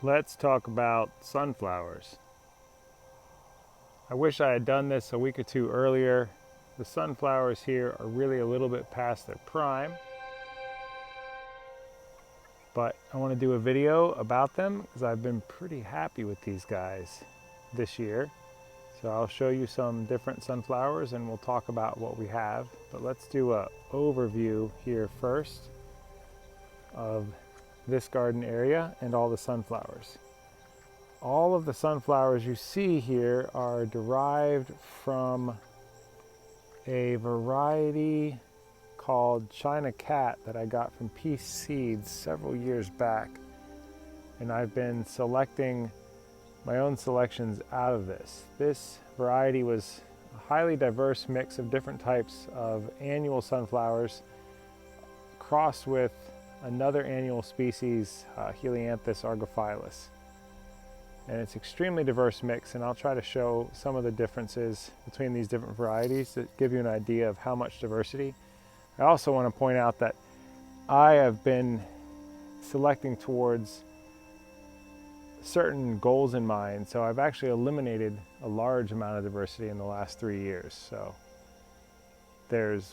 Let's talk about sunflowers. I wish I had done this a week or two earlier. The sunflowers here are really a little bit past their prime, but I want to do a video about them because I've been pretty happy with these guys this year. So I'll show you some different sunflowers and we'll talk about what we have. But let's do an overview here first of this garden area and all the sunflowers. All of the sunflowers you see here are derived from a variety called China Cat that I got from Peace Seeds several years back. And I've been selecting my own selections out of this. This variety was a highly diverse mix of different types of annual sunflowers crossed with another annual species, Helianthus argophyllus. And it's extremely diverse mix, and I'll try to show some of the differences between these different varieties to give you an idea of how much diversity. I also want to point out that I have been selecting towards certain goals in mind, so I've actually eliminated a large amount of diversity in the last 3 years. So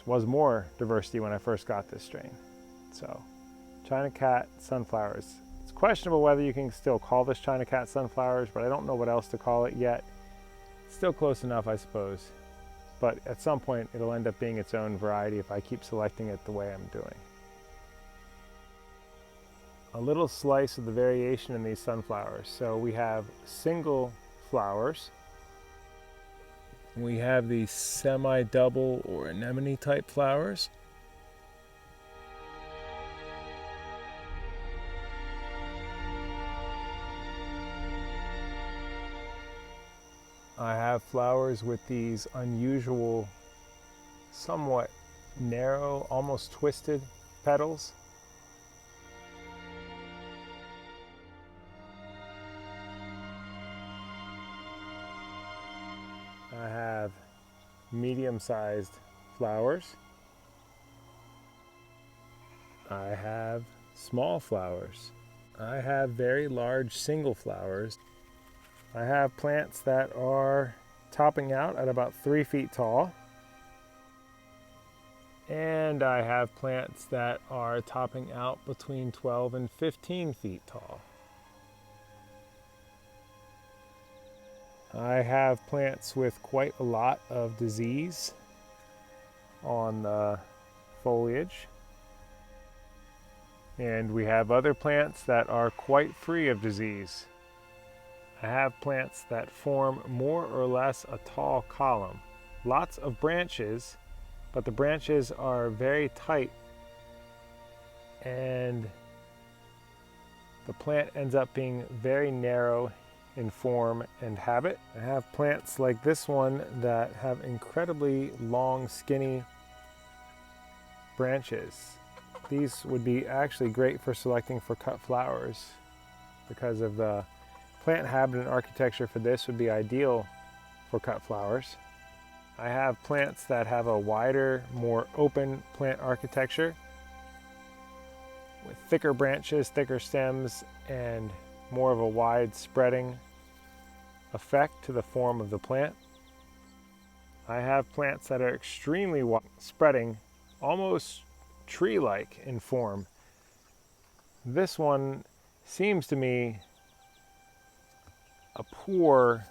was more diversity when I first got this strain. So China Cat sunflowers. It's questionable whether you can still call this China Cat sunflowers, but I don't know what else to call it yet. It's still close enough, I suppose. But at some point, it'll end up being its own variety if I keep selecting it the way I'm doing. A little slice of the variation in these sunflowers. So we have single flowers. We have these semi-double or anemone type flowers. I have flowers with these unusual, somewhat narrow, almost twisted petals. I have medium-sized flowers. I have small flowers. I have very large single flowers. I have plants that are topping out at about 3 feet tall. And I have plants that are topping out between 12 and 15 feet tall. I have plants with quite a lot of disease on the foliage. And we have other plants that are quite free of disease. I have plants that form more or less a tall column. Lots of branches, but the branches are very tight and the plant ends up being very narrow in form and habit. I have plants like this one that have incredibly long, skinny branches. These would be actually great for selecting for cut flowers because of the plant habit and architecture for this would be ideal for cut flowers. I have plants that have a wider, more open plant architecture with thicker branches, thicker stems, and more of a wide spreading effect to the form of the plant. I have plants that are extremely wide, spreading, almost tree-like in form. This one seems to me a poor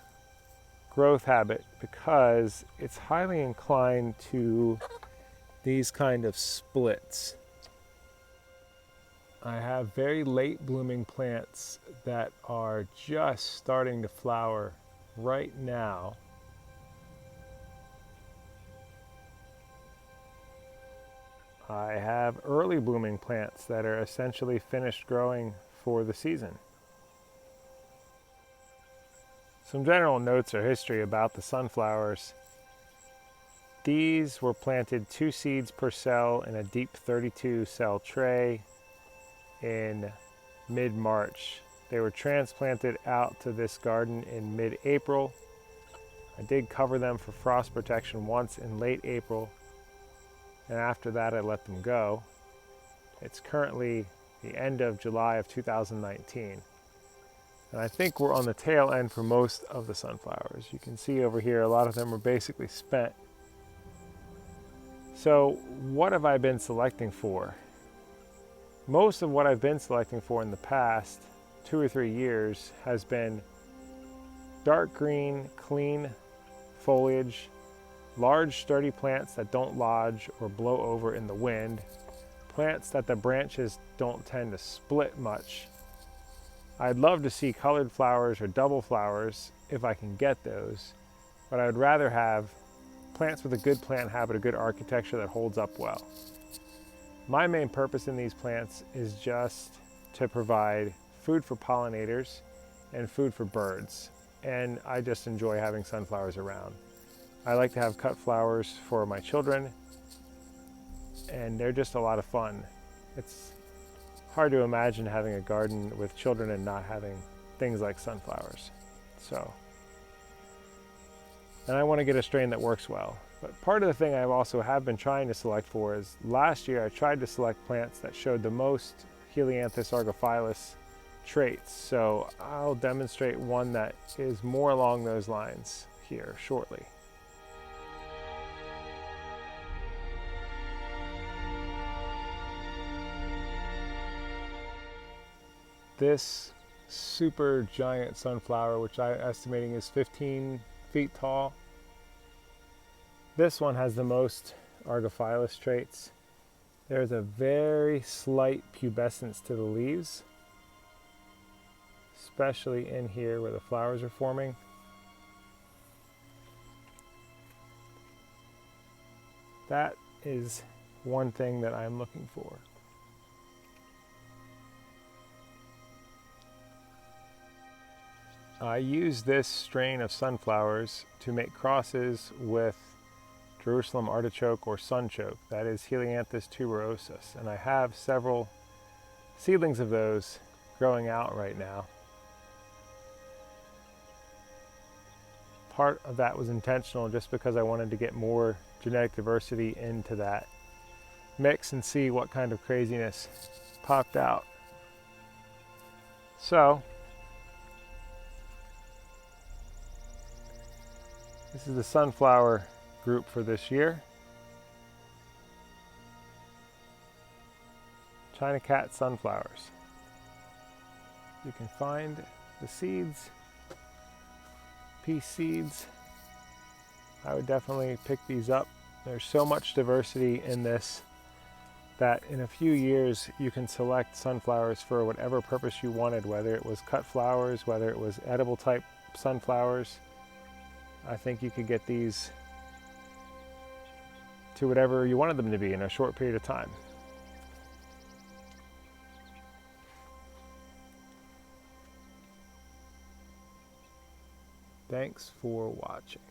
growth habit because it's highly inclined to these kind of splits. I have very late blooming plants that are just starting to flower right now. I have early blooming plants that are essentially finished growing for the season. Some general notes or history about the sunflowers. These were planted 2 seeds per cell in a deep 32 cell tray in mid-March. They were transplanted out to this garden in mid-April. I did cover them for frost protection once in late April, and after that I let them go. It's currently the end of July of 2019. And I think we're on the tail end for most of the sunflowers. You can see over here a lot of them are basically spent. So what have I been selecting for? Most of what I've been selecting for in the past 2 or 3 years has been dark green, clean foliage, large sturdy plants that don't lodge or blow over in the wind, plants that the branches don't tend to split much. I'd love to see colored flowers or double flowers if I can get those, but I would rather have plants with a good plant habit, a good architecture that holds up well. My main purpose in these plants is just to provide food for pollinators and food for birds, and I just enjoy having sunflowers around. I like to have cut flowers for my children, and they're just a lot of fun. It's hard to imagine having a garden with children and not having things like sunflowers. And I want to get a strain that works well. But part of the thing I also have been trying to select for is last year I tried to select plants that showed the most Helianthus argophyllus traits. So I'll demonstrate one that is more along those lines here shortly. This super giant sunflower, which I'm estimating is 15 feet tall. This one has the most argophyllus traits. There's a very slight pubescence to the leaves, especially in here where the flowers are forming. That is one thing that I'm looking for. I use this strain of sunflowers to make crosses with Jerusalem artichoke or sunchoke, that is Helianthus tuberosus, and I have several seedlings of those growing out right now. Part of that was intentional just because I wanted to get more genetic diversity into that mix and see what kind of craziness popped out. So this is the sunflower group for this year. China cat sunflowers. You can find the seeds, pea seeds. I would definitely pick these up. There's so much diversity in this that in a few years you can select sunflowers for whatever purpose you wanted, whether it was cut flowers, whether it was edible type sunflowers. I think you could get these to whatever you wanted them to be in a short period of time. Thanks for watching.